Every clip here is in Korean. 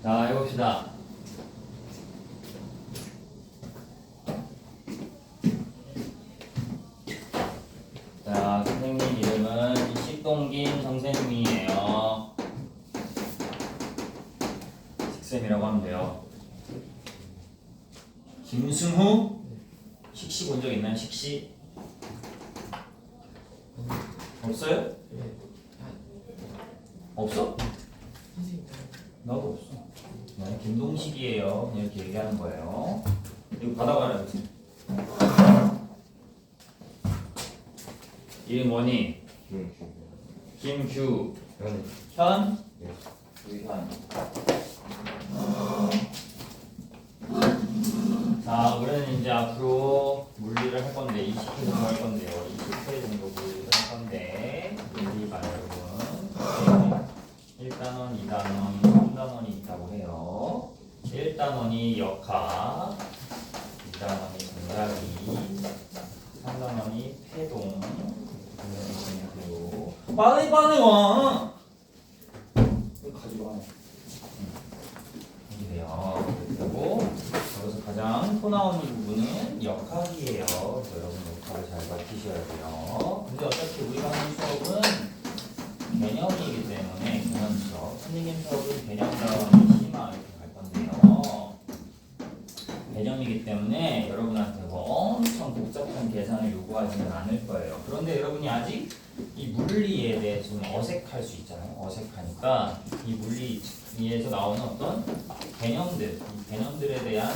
자, 해봅시다. 자, 선생님 이름은 식동김 선생님이에요. 식쌤이라고 하면 돼요. 김승우? 식시 본 적 있나요? 식시? 없어요? 없어? 나도 없어. 네, 김동식이에요. 그냥 이렇게 얘기하는 거예요. 이거 받아가라, 그치? 이름 뭐니? 김규. 현? 유현. 자, 우리는 이제 앞으로 물리를 할 건데 20회 정도 할 건데요. 20회 정도 물리를 할 건데 물리가 여러분 1단원, 2단원, 3단원이 있다고 해요. 1단원이 역학, 2단원이 동작이, 3단원이 패동. 빨리 와! 가지고 와. 이렇게 돼요. 그리고 여기서 가장 토 나오는 부분은 역학이에요. 그래서 여러분 역학을 잘 밝히셔야 돼요. 근데 어차피 우리가 하는 수업은 개념이기 때문에 개념 수업. 선생님 수업은 개념 자원이 심화 이렇게 갈 건데요. 개념이기 때문에 여러분한테 뭐 엄청 복잡한 계산을 요구하지는 않을 거예요. 그런데 여러분이 아직 이 물리에 대해 좀 어색할 수 있잖아요. 어색하니까 이 물리에서 나오는 어떤 개념들, 이 개념들에 대한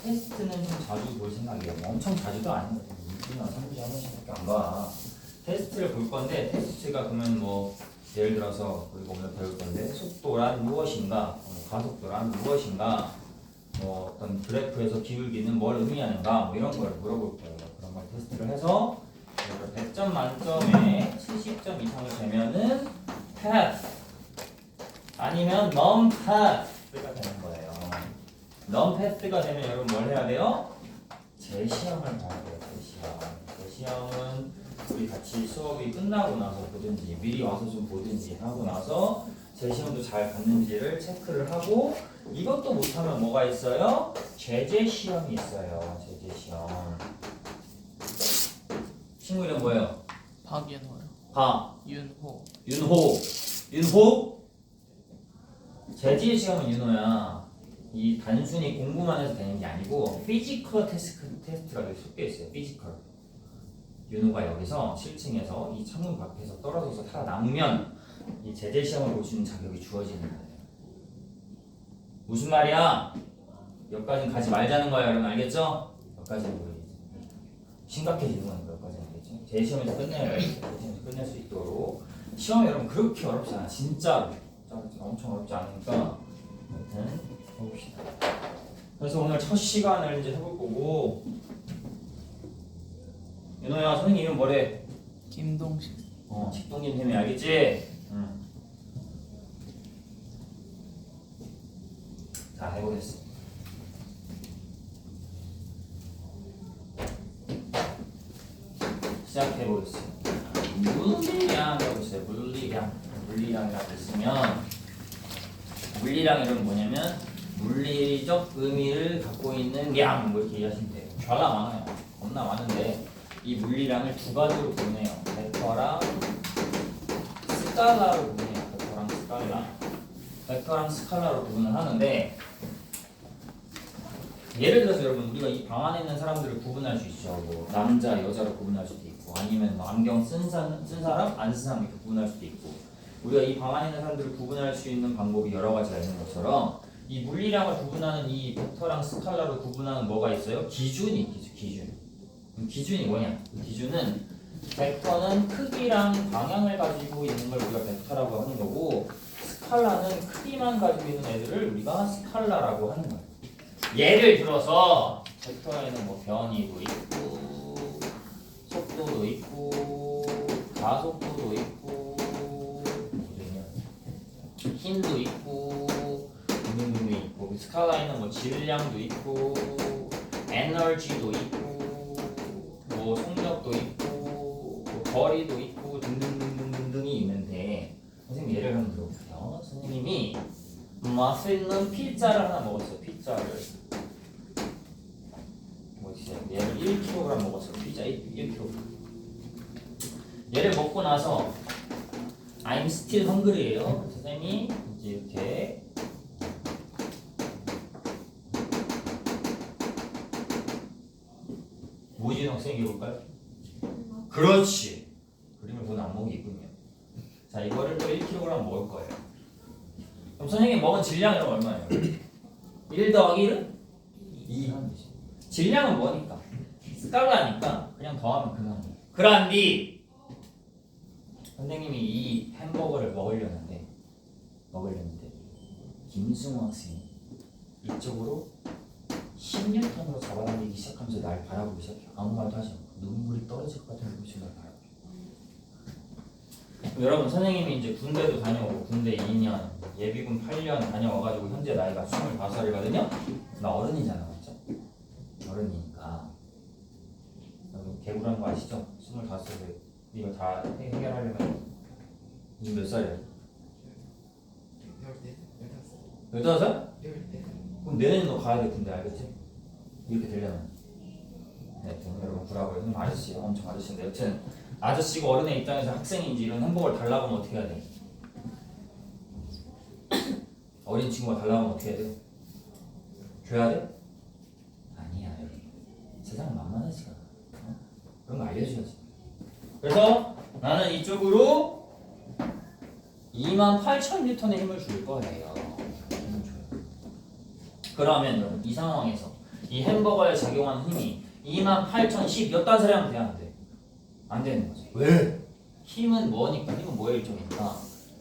테스트는 좀 자주 볼 생각이에요. 뭐 엄청 자주도 아니거든요. 2주나 3주에 한 번씩밖에 안 봐. 테스트를 볼 건데 테스트가 그러면 뭐 예를 들어서 우리가 오늘 배울 건데 속도란 무엇인가, 가속도란 무엇인가, 뭐 어떤 그래프에서 기울기는 뭘 의미하는가, 뭐 이런 걸 물어볼 거예요. 그런 걸 테스트를 해서 100점 만점에 70점 이상이 되면은 패스 아니면 non 패스가 되는 거예요. non 패스가 되면 여러분 뭘 해야 돼요? 재시험을 봐야 돼요. 재시험은 우리 같이 수업이 끝나고 나서 보든지 미리 와서 좀 보든지 하고 나서 재시험도 잘 봤는지를 체크를 하고, 이것도 못하면 뭐가 있어요? 제재시험이 있어요. 제재시험. 친구 이름 뭐예요? 박윤호요. 윤호. 제재시험은 윤호야. 이 단순히 공부만 해서 되는 게 아니고 피지컬 테스트가 여기 섞여 있어요. 피지컬. 윤호가 여기서 7층에서 이 창문 밖에서 떨어져서 살아남으면 이 제재시험을 볼 수 있는 자격이 주어지는 거예요. 무슨 말이야? 여기까지는 가지 말자는 거야. 여러분 알겠죠? 여기까지는 우리 심각해지는 거니까 여기까지는 알겠죠? 제시험에서 끝내야 제시험에서 끝낼 수 있도록. 시험이 여러분 그렇게 어렵지 않아. 진짜로 엄청 어렵지 않으니까 아무튼 해봅시다. 그래서 오늘 첫 시간을 이제 해볼 거고, 윤호야 선생님 이름 뭐래? 김동식. 식동김 선생님 알겠지? 응. 자 해보겠습니다. 시작해보겠습니다. 물리량 해보세요. 물리량이라고 있으면 물리량이란 뭐냐면 물리적 의미를 갖고 있는 량, 뭐 이렇게 이해하시면 돼요. 졸라 많아요. 겁나 많은데 이 물리량을 두 가지로 보내요. 벡터랑 스칼라로 보내요. 벡터랑 스칼라로 구분을 하는데, 예를 들어서 여러분 우리가 이 방 안에 있는 사람들을 구분할 수 있죠. 뭐 남자, 여자로 구분할 수도 있고, 아니면 뭐 안경 쓴 사람, 안 쓴 사람 이렇게 구분할 수도 있고, 우리가 이 방 안에 있는 사람들을 구분할 수 있는 방법이 여러 가지가 있는 것처럼 이 물리량을 구분하는 이 벡터랑 스칼라로 구분하는 뭐가 있어요? 기준이 있겠죠. 기준이 뭐냐? 그 기준은 벡터는 크기랑 방향을 가지고 있는 걸 우리가 벡터라고 하는 거고, 스칼라는 크기만 가지고 있는 애들을 우리가 스칼라라고 하는 거예요. 예를 들어서 벡터에는 뭐 변이도 있고 속도도 있고 가속도도 있고 힘도 있고 등등등도 있고, 스칼라에는 뭐 질량도 있고 에너지도 있고 뭐 속력도 있고 뭐 거리도 있고 등등등등등등이 있는데, 선생님 예를 한번 들어볼게요. 선생님이 맛있는 피자를 하나 먹었어요. 피자를. 뭐지? 얘를 1kg 먹었어요. 피자 1kg. 얘를 먹고 나서 I'm still hungry예요. 선생님이 이제 이렇게 무진 학생이 볼까요? 그렇지. 그림을 본 안목이 있군요. 자, 이거를 또 1kg 먹을 거예요. 그럼 선생님 먹은 질량이 얼마예요? 1 더하기 1은? 2 하면 되지. 질량은 뭐니까? 스칼라니까 그냥 더하면 그만. 그란디 선생님이 이 햄버거를 먹으려는데 김승우 학생이 이쪽으로 10년턴으로 잡아당기기 시작하면서 날 바라보기 시작해. 아무 말도 하지 않고 눈물이 떨어질 것 같은 눈빛으로 날 바라보게. 여러분 선생님이 이제 군대도 다녀오고 군대 2년 예비군 8년 다녀와가지고 현재 나이가 25살이거든요. 나 어른이잖아, 맞죠? 어른이니까 여러분 개구라는 거 아시죠? 25살에 이거 다 해결하려면 이 몇 살이야? 15살? 그럼 내년에 너 가야 될 텐데 알겠지? 이렇게 되려면 네, 여러분 구라고요. 선생님 아저씨 엄청 아저씨인데 여튼 아저씨가 어른의 입장에서 학생인지 이런 햄버거를 달라고 하면 어떻게 해야 돼? 어린 친구가 달라고 하면 어떻게 해야 돼? 줘야 돼? 아니야 여러분. 세상은 만만하지가 않아. 그런 거 알려줘야지. 그래서 나는 이쪽으로 28,000N의 힘을 줄 거예요. 그러면 여러분 이 상황에서 이 햄버거에 작용하는 힘이 28,010 몇 단살이 하면 돼? 안 돼? 안 되는 거지. 왜? 힘은 뭐니까? 힘은 뭐의 일종이니까?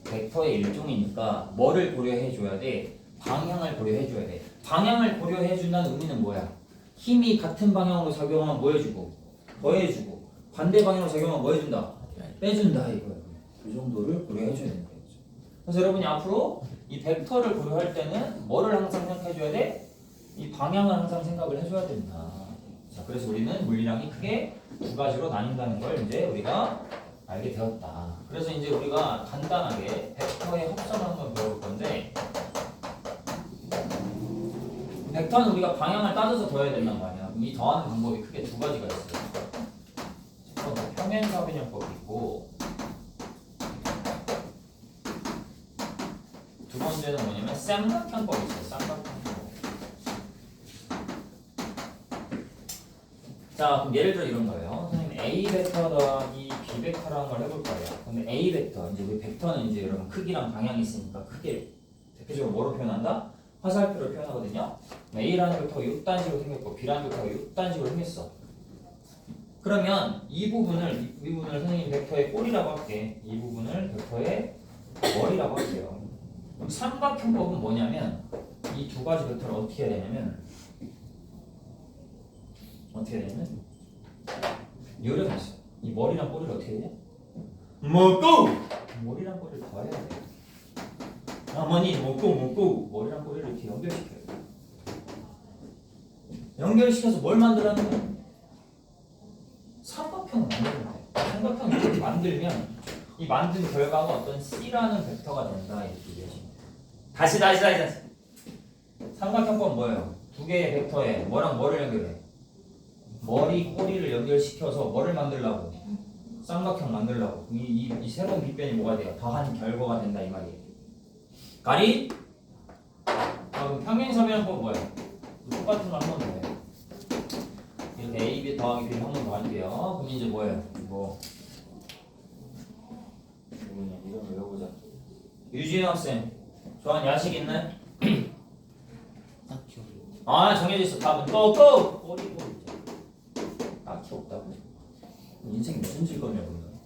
벡터의 일종이니까 뭐를 고려해줘야 돼? 방향을 고려해줘야 돼. 방향을 고려해준다는 의미는 뭐야? 힘이 같은 방향으로 작용하면 뭐 해주고? 더해주고 반대 방향으로 작용하면 뭐 해준다? 빼준다 이거야. 그 정도를 고려해줘야 되는 거죠. 그래서 여러분이 앞으로 이 벡터를 고려할 때는 뭐를 항상 생각해줘야 돼? 이 방향을 항상 생각을 해줘야 된다. 자, 그래서 우리는 물리량이 크게 두 가지로 나뉜다는 걸 이제 우리가 알게 되었다. 그래서 이제 우리가 간단하게 벡터의 합성을 한번 배워볼 건데, 벡터는 우리가 방향을 따져서 더해야 된단 말이야. 이 더하는 방법이 크게 두 가지가 있어요. 첫 번째 평행사변형법이 있고, 두 번째는 뭐냐면 쌍각형법이 있어요. 쌍각형법. 자, 그럼 예를 들어 이런 거예요. 선생님 A 벡터 더하기 B 벡터라는 걸 해볼 거예요. 근데 A 벡터, 이제 우리 벡터는 이제 여러분 크기랑 방향이 있으니까 크게 대표적으로 뭐로 표현한다? 화살표로 표현하거든요. A라는 벡터가 6단식으로 생겼고 B라는 벡터가 6단식으로 생겼어. 그러면 이 부분을 선생님 벡터의 꼬리라고 할게. 이 부분을 벡터의 머리라고 할게요. 그럼 삼각형법은 뭐냐면 이 두 가지 벡터를 어떻게 해야 되냐면 요령이 있어. 이 머리랑 꼬리를 어떻게 해야 돼? 먹고! 머리랑 꼬리를 더해야 돼. 어머니 먹고 머리랑 꼬리를 이렇게 연결시켜요. 연결시켜서 뭘 만들라는 거야? 삼각형을 만들면 돼. 삼각형을 이렇게 만들면 이 만든 결과가 어떤 C라는 벡터가 된다 이렇게 얘기하시면 돼. 다시 삼각형법 뭐예요? 두 개의 벡터에 뭐랑 뭐를 연결해? 머리, 꼬리를 연결시켜서 뭐를 만들려고? 쌍각형 만들려고. 이 새로운 빗변이 뭐가 돼요? 더한 결과가 된다 이 말이에요. 가리? 그럼 평행사변형법 뭐예요? 똑같은 걸 한 번 더 해요. 이렇게 A, B 더하기 B를 한 번 더 할게요. 그럼 이제 뭐예요? 누구냐? 이름 외워보자. 유진 학생. 좋아하는 야식 있나요? 딱히 아, 정해져 있어. 답은 또 꼬리. 딱히 없다고? 인생이 무슨 즐거움이야 그러면?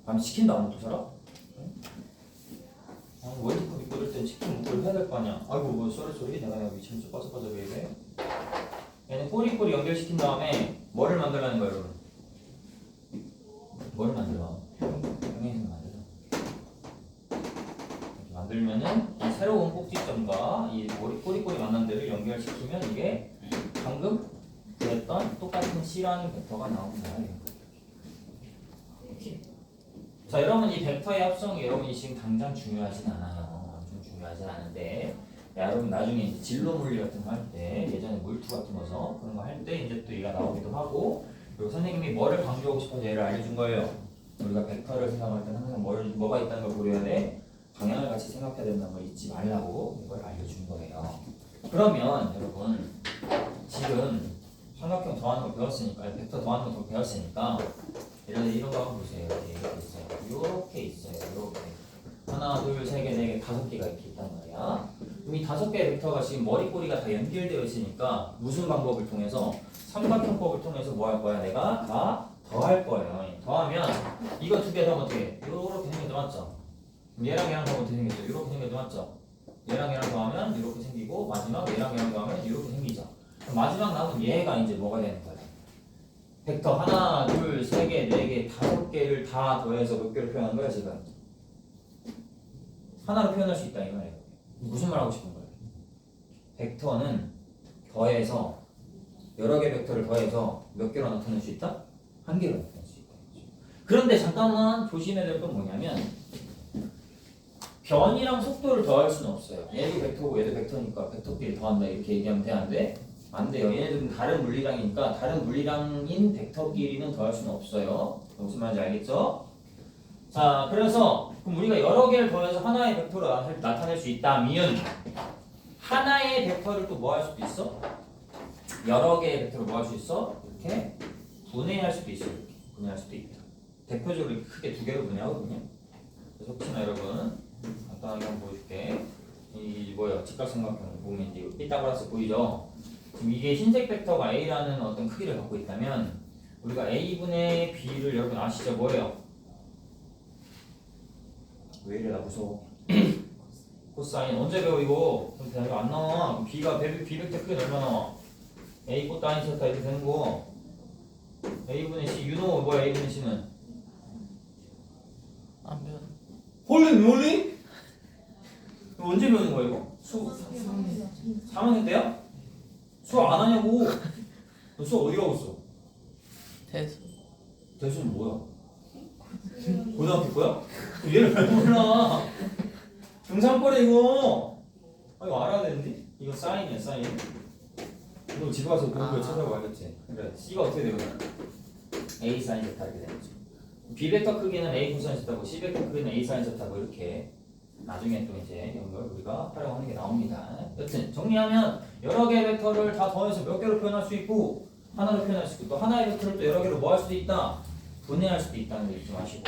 밤에 치킨도 안 먹고 살아? 응? 아, 월드컵 입고 이럴 땐 치킨 먹고 해야 될 거 아니야. 아이고 뭐 쏘리 내가 미치면 좀 빠져빠져 왜 이래? 얘는 꼬리 연결시킨 다음에 뭐를 만들라는 거야 여러분? 뭘 만들어? 평행선 만들어. 이렇게 만들면은 이 새로운 꼭지점과 이 꼬리 만난 데를 연결시키면 이게 방금 그랬던 똑같은 C라는 벡터가 나온다. 이렇게. 자, 여러분 이 벡터의 합성이 여러분이 지금 당장 중요하진 않아요. 좀 중요하진 않은데 여러분 나중에 이제 진로 물리 같은 거 할 때 예전에 물투 같은 거서 그런 거 할 때 이제 또 얘가 나오기도 하고 그리고 선생님이 뭐를 강조하고 싶어서 얘를 알려준 거예요. 우리가 벡터를 생각할 때는 항상 뭐가 있다는 걸 고려해야 돼. 방향을 같이 생각해야 된다는 걸 잊지 말라고 이걸 알려준 거예요. 그러면 여러분 지금 삼각형 더하는 거 배웠으니까 벡터 더하는 거 배웠으니까 예를 들어 이런 거 한번 보세요. 이렇게 있어요. 이렇게 있어요. 이렇게 하나, 둘, 세 개, 네 개, 다섯 개가 이렇게 있단 말이야. 그럼 이 다섯 개의 벡터가 지금 머리꼬리가 다 연결되어 있으니까 무슨 방법을 통해서 삼각형법을 통해서 뭐 할 거야? 내가 다 더할 거예요. 더하면 이거 두 개 더하면 어떻게 해? 이렇게 생겨도 맞죠? 얘랑 얘랑 더하면 어떻게 생겼죠? 이렇게 생겨도 맞죠? 얘랑 얘랑 더하면 이렇게 생기고 마지막 얘랑 얘랑 더하면 이렇게 생기죠. 그럼 마지막 남은 얘가 이제 뭐가 되는 거야? 벡터 하나, 둘, 세 개, 네 개, 다섯 개를 다 더해서 몇 개로 표현한 거야 지금? 하나로 표현할 수 있다 이 말이에요. 무슨 말 하고 싶은 거예요? 벡터는 더해서 여러 개 벡터를 더해서 몇 개로 나타낼 수 있다? 한 개로 나타낼 수 있다. 그런데 잠깐만 조심해야 될 건 뭐냐면 변이랑 속도를 더할 수는 없어요. 얘도 벡터고 얘도 벡터니까 벡터끼리 더한다 이렇게 얘기하면 돼? 안 돼? 안 돼요. 얘네들은 다른 물리량이니까 다른 물리량인 벡터끼리는 더할 수는 없어요. 무슨 말인지 알겠죠? 자, 그래서 그럼 우리가 여러 개를 더해서 하나의 벡터로 나타낼 수 있다면 하나의 벡터를 또 뭐 할 수도 있어? 여러 개의 벡터를 뭐 할 수 있어? 이렇게 분해할 수도 있어. 이렇게 분해할 수도 있다. 대표적으로 이렇게 크게 두 개로 분해하거든요. 그래서 혹시나 여러분 간단하게 한번 보여줄게. 이 뭐야 직각삼각형 보면 이제 피타고라스 보이죠? 지금 이게 흰색 벡터가 A라는 어떤 크기를 갖고 있다면 우리가 A분의 B를 여러분 아시죠? 뭐예요? 왜 이래 나 무서워. 코사인 언제 배워 이거? 이거 안 나와. B가 B벡터 크기는 얼마 나와? A 코사인 세타 이렇게 되는 거. A분의 C 유노 뭐야 A분의 C는? 안 배웠. 홀리 몰리? 언제 배우는 거야 이거? 3학년 때야? 수업 안 하냐고. 너 수업 어디 가고 있어? 대수. 대수는 뭐야? 고등학교 거야? 얘를 왜 몰라? 중상거래 이거. 아 이거 알아야 되는데? 이거 사인이야 사인. 이거 집에 가서 공부에 찾아보고 알겠지? 그래 C가 어떻게 되거든? A 사인 세타 이렇게 되는 거지. B 벡터 크기는 A 코사인 세타고 C 벡터 크기는 A 사인 세타고 이렇게 나중에 또 이제 이런 걸 우리가 활용하는 게 나옵니다. 여튼 정리하면 여러 개의 벡터를 다 더해서 몇 개로 표현할 수 있고 하나로 표현할 수 있고 또 하나의 벡터를 또 여러 개로 뭐 할 수도 있다? 분해할 수도 있다는 거 잊지 마시고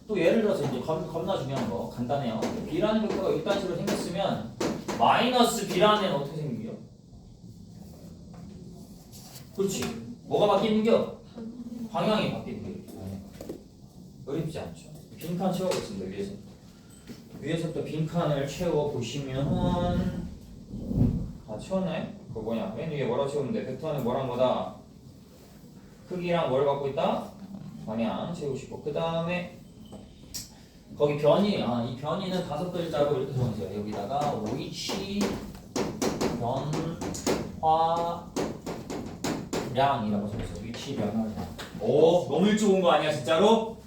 또 예를 들어서 이제 겁나 중요한 거 간단해요. B라는 벡터가 이딴 식으로 생겼으면 마이너스 B라는 애는 어떻게 생긴겨? 그렇지. 뭐가 바뀌는겨? 방향이 바뀌는 게 어렵지 않죠. 빈칸 채워보겠습니다. 위에서부터 빈칸을 채워보시면은 다 채웠네? 그거 뭐냐? 맨 위에 뭐라고 채우면 돼? 벡터는 뭐랑 뭐다? 크기랑 뭘 갖고 있다? 방향 채우시고 그 다음에 거기 변이 이 변이는 5글자로 이렇게 적어주세요. 여기다가 위치 변화량이라고 적었어요. 위치 변화량. 오 너무 일찍 온 거 아니야 진짜로?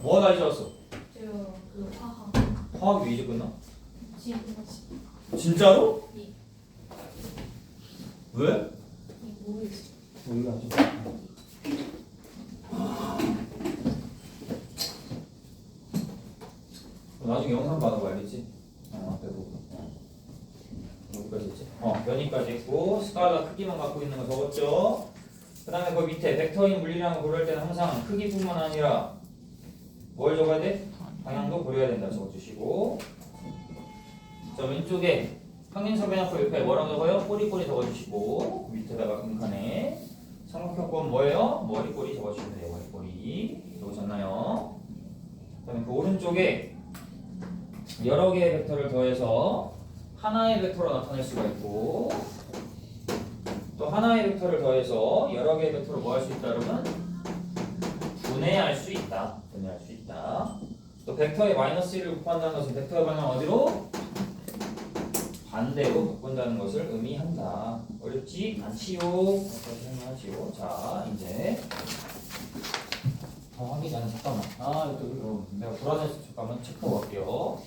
뭐 다 잊었어? 그 화학 화학이 왜 이제 끝나? 지금 진짜로? 네. 왜? 모르겠어. 몰라죠. 나중에 영상 받아봐 알겠지? 앞에 보고. 여기까지 했지? 변이까지 했고 스칼라 크기만 갖고 있는 거 적었죠? 그 다음에 그 밑에 벡터인 물리량을 고를 때는 항상 크기뿐만 아니라 뭘 적어야 돼? 방향도 고려해야 된다 적어주시고 자 왼쪽에 평행사변형법 옆에 뭐라고 적어요? 꼬리꼬리 적어주시고 밑에다가 빈칸에 삼각형법 뭐예요? 머리꼬리 적어주시면 돼요. 머리꼬리 적으셨나요? 그 다음에 그 오른쪽에 여러 개의 벡터를 더해서 하나의 벡터로 나타낼 수가 있고 또 하나의 벡터를 더해서 여러 개의 벡터로 뭐 할 수 있다 그러면 분해할 수 있다. 분해할 수 있다. 또 벡터의 마이너스 1을 곱한다는 것은 벡터의 방향 어디로? 반대로 바꾼다는 것을 의미한다. 어렵지 않지요? 어떻게 설명하지요? 자 이제 하기 전에 잠깐만 이거 내가 불안해서 잠깐만 체크하고 갈게요.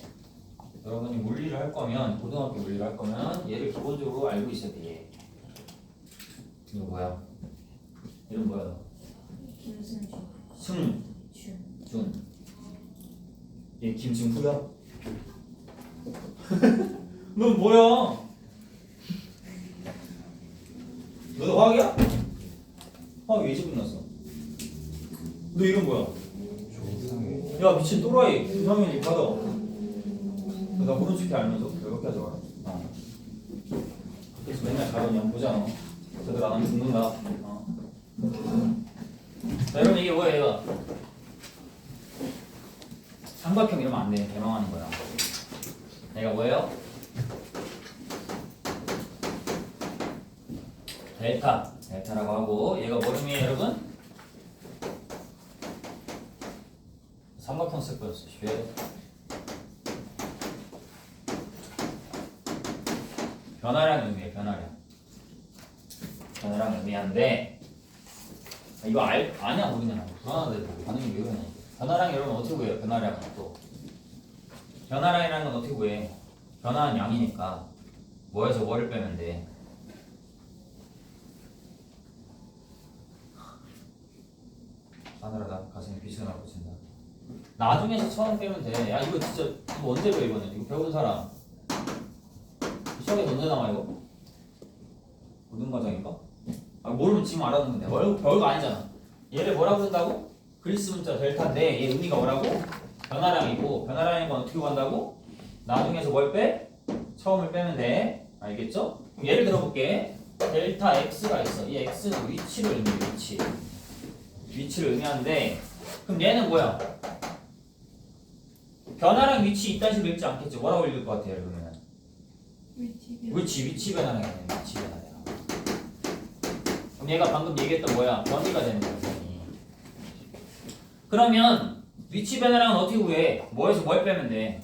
여러분이 물리를 할 거면 고등학교 물리를 할 거면 얘를 기본적으로 알고 있어야 돼. 얘. 이거 뭐야? 이름 뭐야? 너? 김승준. 승준. 얘 김승후야? 넌 뭐야? 너도 화학이야? 화학 왜 지금 났어? 너 이름 뭐야? 야 미친 또라이 이상현이 받아. 나 모른 척해 알면서 그렇게 하지 마라. 그래서 맨날 가더니 한번 보잖아. 저들 안 하면 죽는다. 자 여러분 이게 뭐야 얘가? 삼각형 이러면 안 돼. 개망하는 거야. 얘가 뭐예요? 델타라고 하고 얘가 뭐름이에요 여러분? 삼각형 쓸 거였어. 변화량 의미해. 변화량 의미한데 이거 아냐 모르냐 불안하대. 반응이 왜 그러냐. 변화량 여러분 어떻게 구해요? 변화량은 또 변화량이라는 건 어떻게 구해? 변화한 양이니까 뭐에서 뭐를 빼면 돼? 싸늘하다. 가슴이 빛이 나고 친다. 나중에서 처음 빼면 돼. 야 이거 진짜 이거 언제 배워 이거는? 이거 배운 사람 시험에서 언제 나와 이거? 고등과정인가? 모르면 지금 알아두는 건데 별거 아니잖아. 얘를 뭐라고 쓴다고? 그리스 문자 델타인데 얘 의미가 뭐라고? 변화량이고 변화량인 건 어떻게 구한다고? 나중에서 뭘 빼? 처음을 빼면 돼. 알겠죠? 예를 들어볼게. 델타 x가 있어. 이 x는 위치를 의미해. 위치를 의미하는데 그럼 얘는 뭐야? 변화량 위치 이딴 식으로 읽지 않겠죠? 뭐라고 읽을 것 같아요 그러면? 위치 변화량. 위치 변화량. 그럼 얘가 방금 얘기했던 뭐야? 변이가 되는 거야. 변이. 그러면 위치 변화량은 어떻게 구해? 뭐에서 뭘 빼면 돼?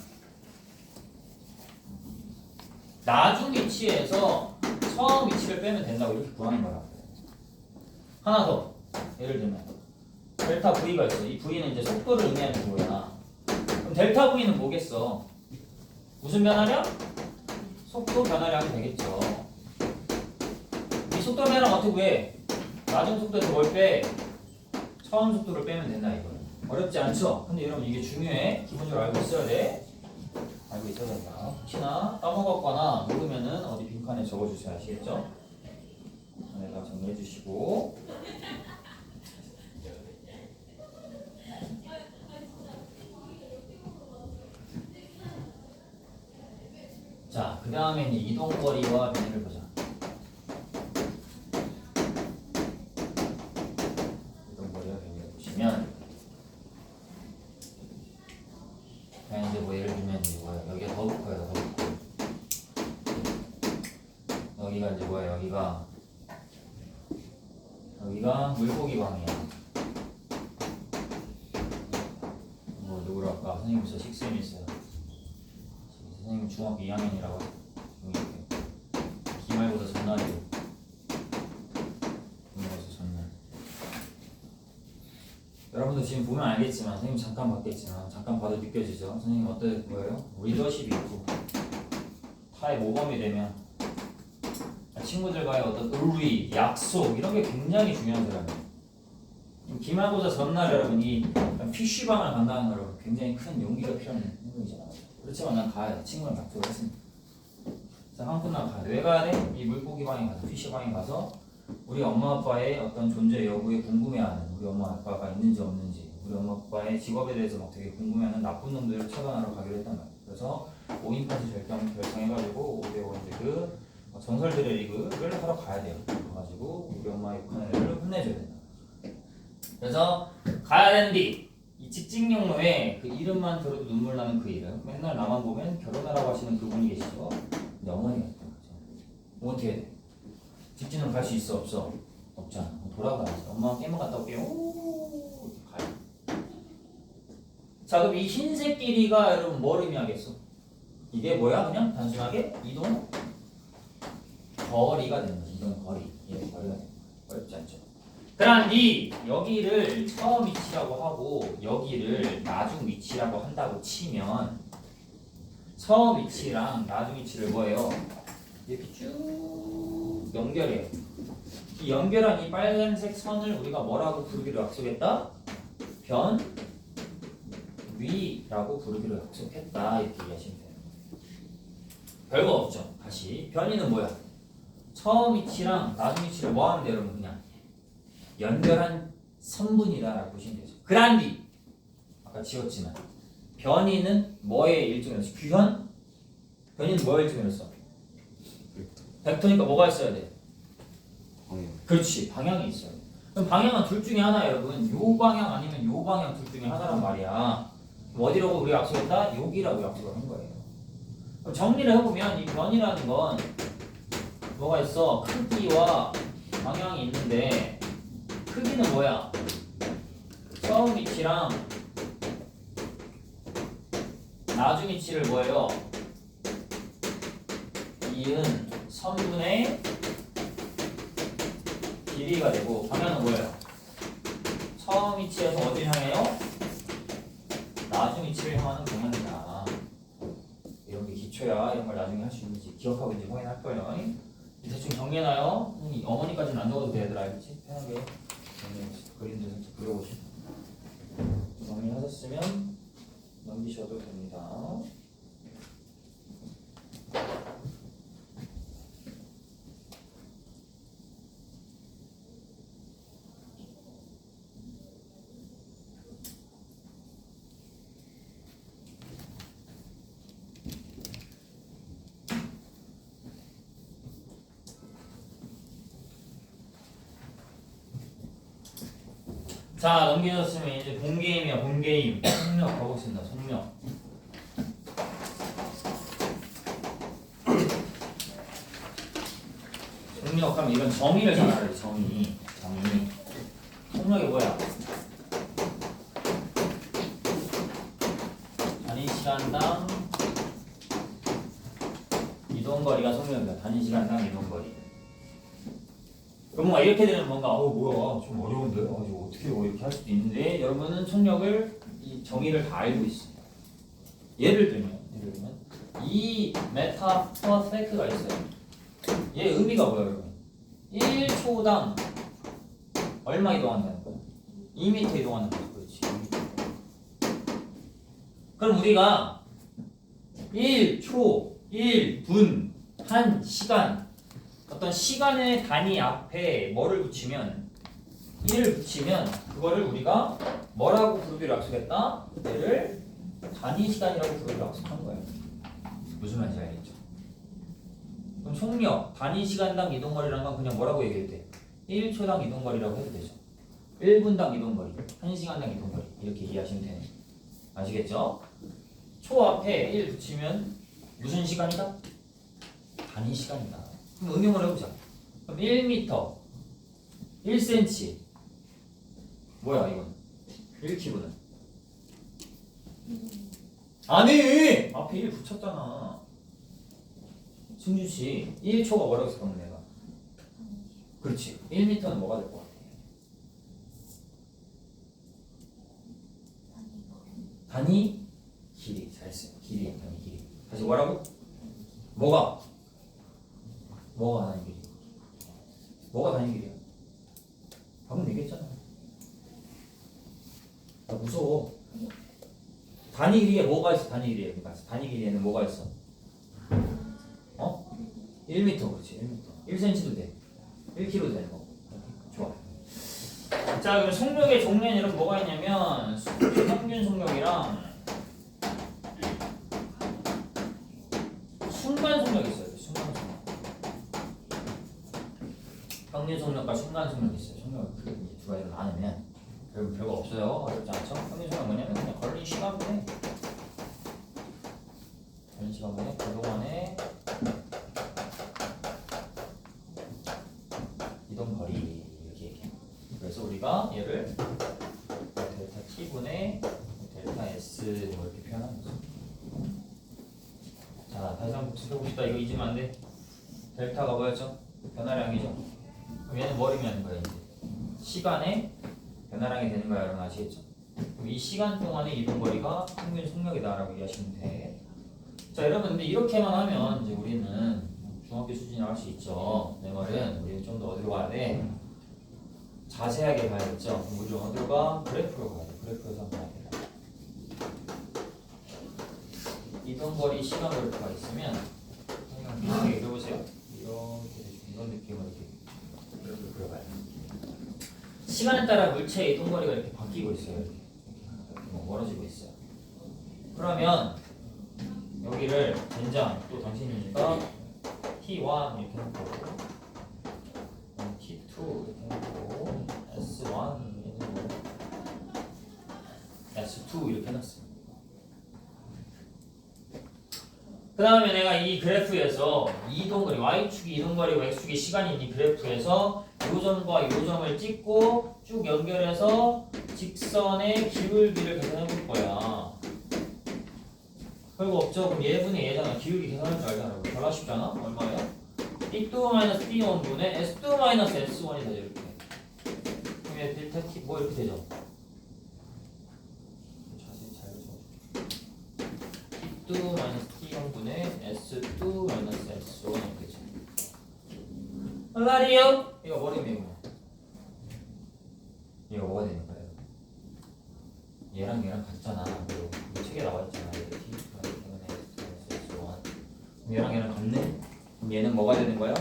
나중 위치에서 처음 위치를 빼면 된다고 이렇게 구하는 거야. 하나 더. 예를 들면 델타 V가 있어. 이 V는 이제 속도를 의미하는 거야. 그럼 델타 V는 뭐겠어? 무슨 변화량? 속도 변화량이 되겠죠. 이 속도 변화량 어떻게 구해? 나중 속도에서 뭘 빼? 처음 속도를 빼면 된다 이거. 어렵지 않죠? 근데 여러분 이게 중요해. 기본적으로 알고 있어야 돼. 알고 있어야 된다. 혹시나 까먹었거나 모르면은 어디 빈칸에 적어주세요. 아시겠죠? 내가 정리해 주시고. 자, 그 다음에 이제 이동거리와 변이를 보자. 이동거리와 변이를 보시면 그냥 이제 뭐 예를 들면 이제 뭐야 여기가 더블코야. 여기가 이제 뭐야 여기가 물고기 방이야. 뭐 누구로 할까? 선생님 있어. 식쌤 있어요. 선생님 중학교 2학년이라고 기말고사 전날이고 기말고사 전날. 여러분도 지금 보면 알겠지만 선생님 잠깐 봤겠지만 잠깐 봐도 느껴지죠? 선생님 어떤 거예요? 리더십이 있고 타의 모범이 되면 친구들과의 어떤 의리, 약속 이런 게 굉장히 중요한 사람이에요. 기말고사 전날 여러분 이 PC방을 간다는 거 여러분 굉장히 큰 용기가 필요한 행동이잖아요. 그렇지만 난 가야 돼. 친구랑 약속을 했으니까. 자, 한 끝나고 가야 돼. 왜 가야 돼? 이 물고기 방에 가서 PC방에 가서 우리 엄마 아빠의 어떤 존재 여부에 궁금해하는 우리 엄마 아빠가 있는지 없는지 우리 엄마 아빠의 직업에 대해서 막 되게 궁금해하는 나쁜 놈들을 차단하러 가기로 했단 말이에요. 그래서 5인 파티 결정해가지고 오히려 이제 그 전설들의 리그를 하러 가야 돼요. 가가지고 우리 엄마 욕하는 애를 혼내줘야 된다. 그래서 가야 되는데 이 직진 경로에 그 이름만 들어도 눈물 나는 그 이름. 맨날 나만 보면 결혼하라고 하시는 그분이 계시죠. 근데 어머니가 있던 거죠. 뭐 어떻게 돼? 직진은 갈 수 있어 없어? 없잖아. 돌아가야지. 엄마가 게임 갔다 올게요. 오 가요. 자 그럼 이 흰색 길이가 여러분 뭘 의미하겠어? 이게 뭐야? 그냥 단순하게 이동 거리가 되는 거지. 이동 거리. 예, 거리가 되는 거. 어렵지 않죠? 그러니 여기를 처음 위치라고 하고 여기를 나중 위치라고 한다고 치면 처음 위치랑 나중 위치를 뭐예요? 이렇게 쭉 연결해요. 이 연결한 이 빨간색 선을 우리가 뭐라고 부르기로 약속했다? 변 위라고 부르기로 약속했다. 이렇게 이해하시면 돼요. 별거 없죠. 다시 변이는 뭐야? 처음 위치랑 나중 위치를 뭐 하면 돼요, 여러분? 그냥 연결한 선분이다라고 보시면 되죠. 그란 뒤 아까 지웠지만 변이는 뭐의 일종이었어? 규현? 변이는 뭐의 일종이었어? 벡터니까 뭐가 있어야 돼? 그렇지, 방향이 있어요. 그럼 방향은 둘 중에 하나, 여러분. 요 방향 아니면 요 방향 둘 중에 하나란 말이야. 그럼 어디라고 우리가 약속했다? 여기라고 약속을 한 거예요. 그럼 정리를 해보면 이 변이라는 건 뭐가 있어? 크기와 방향이 있는데 크기는 뭐야? 처음 위치랑 나중 위치를 뭐예요? 이은 선분의 길이가 되고 방향은 뭐예요? 처음 위치에서 어딜 향해요? 나중 위치를 향하는 방향이다. 이런 게 기초야. 이런 걸 나중에 할 수 있는지 기억하고 이제 확인할 거예요. 대충 정리해놔요. 어머니까지는 안 적어도 돼, 얘들아. 알겠지? 편하게 그림도 살짝 그려보시고 정리하셨으면 넘기셔도 됩니다. 자, 넘기셨으면 이제 본게임이야, 본게임. 속력 가보겠습니다, 속력. 속력 하면 이건 정의를 잘 알아야 돼, 정의. 속력이 뭐야? 단위 시간당 이동거리가 속력이다. 단위 시간당 이동거리. 그럼 뭔가 이렇게 되면 뭔가 뭐야 좀 어려운데 이거 어떻게 이렇게 할 수도 있는데 여러분은 속력을 이 정의를 다 알고 있습니다. 예를 들면 이 메타 퍼 세크가 있어요. 얘 의미가 뭐야, 여러분? 1초당 얼마 이동한다는 거야? 2m 이동하는 거지. 그렇지. 그럼 우리가 1초, 1분, 1시간 어떤 시간의 단위 앞에 뭐를 붙이면 1을 붙이면 그거를 우리가 뭐라고 부르기로 약속했다? 얘를 단위 시간이라고 부르기로 약속한 거예요. 무슨 말인지 알겠죠? 그럼 속력, 단위 시간당 이동거리라는 건 그냥 뭐라고 얘기해도 돼? 1초당 이동거리라고 해도 되죠. 1분당 이동거리, 1시간당 이동거리 이렇게 이해하시면 되네. 아시겠죠? 초 앞에 1 붙이면 무슨 시간이다? 단위 시간이다. 그럼 응용을 해보자. 그럼 1m, 1cm 뭐야 이건? 1kg는? 아니! 앞에 1 붙였잖아. 승준씨 1초가 뭐라고 했어 방금 내가? 그렇지. 1m는 뭐가 될 것 같아? 단위 길이. 잘했어요. 길이, 단위 길이. 다시 뭐라고? 뭐가 단위 길이? 뭐가 단위 길이야? 방금 얘기했잖아. 나 무서워. 단위 길이에 뭐가 있어? 단위 길이에. 그러니까 단위 길이에는 뭐가 있어? 1m. 그렇지. 1m. 1cm도 돼. 1kg도 되는 거. 좋아. 자, 그럼 속력의 종류는 여러분 뭐가 있냐면 평균 속력이랑 순간 속력이 있어요. 순간 속력. 평균 속력과 순간 속력이 있어요. 속력을 크게 두 가지로 나누면 여러분 별거 없어요. 어렵지 않죠? 평균 속력 뭐냐면 그냥 걸린 시간분에 그동안에 이동거리 이렇게 얘기해요. 그래서 우리가 얘를 델타 t분의 델타 s 뭐 이렇게 표현하는 거죠. 자, 다시 한번 복습해봅시다. 이거 잊으면 안 돼. 델타가 뭐였죠? 변화량이죠. 그럼 얘는 뭘 의미하는 거야? 이제 시간의 변화량이 되는 거야. 여러분 아시겠죠? 그럼 이 시간 동안의 이동거리가 평균 속력이다 라고 이해하시면 돼. 자 여러분 근데 이렇게만 하면 이제 우리는 중학교 수준이라고 할 수 있죠. 내 말은 우리는 좀 더 어디로 가야 돼? 자세하게 봐야겠죠. 그럼 우리 어디로 가? 그래프로 가야 돼. 그래프에서 봐야 돼. 이동거리 시간 그래프가 있으면 이렇게 그려보세요. 이렇게 이런 느낌으로 이렇게 그래프를 그려봐요. 시간에 따라 물체의 이동거리가 이렇게 바뀌고 있어요. 이렇게 멀어지고 있어요. 그러면 여기를 된장 또 당신이니까 T1 이렇게 놓고 T2 이렇게 놓고 S1 S2 이렇게 해놨어요. 그 다음에 내가 이 그래프에서 이동거리 Y축이 이동거리고 X축이 시간인 이 그래프에서 요 점과 요 점을 찍고 쭉 연결해서 직선의 기울기를 계산해 볼 거야. 별거 없죠? 그럼 얘분의 얘잖아. 기울기 계산할 줄 알잖아. 별로 쉽잖아? 얼마예요? T2-T1분의 S2-S1이 되죠. 이렇게. 그럼 얘 델타 T 뭐 이렇게 되죠? 자세히 잘 적어줘. T2-T1분의 S2-S1 이렇게 되죠. 얼마리요? 이거 머리면 이거 뭐가 되는 거예요? 얘랑 얘랑 같잖아. 그리고 책에 나와 있잖아. 얘랑 얘랑 같네. 그럼 얘는 뭐가 되는 거야?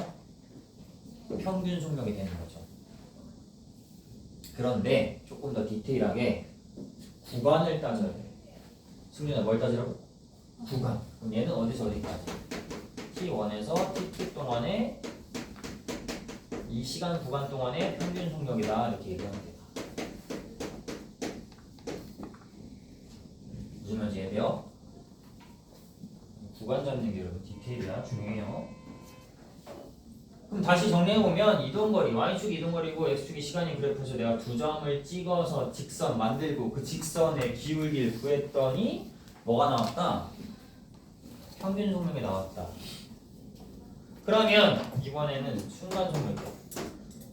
평균 속력이 되는 거죠. 그런데 조금 더 디테일하게 구간을 따져야 돼. 승준아 뭘 따지라고? 구간. 그럼 얘는 어디서 어디까지? T1에서 T2 동안에 이 시간 구간 동안의 평균 속력이다 이렇게 얘기하면 돼. 무슨 말인지 이해돼요? 구간 잡는 게 여러분 디테일이야. 중요해요. 그럼 다시 정리해보면 이동거리 Y축이 이동거리고 X축이 시간인 그래프에서 내가 두 점을 찍어서 직선 만들고 그 직선의 기울기를 구했더니 뭐가 나왔다? 평균 속력이 나왔다. 그러면 이번에는 순간 속력이야.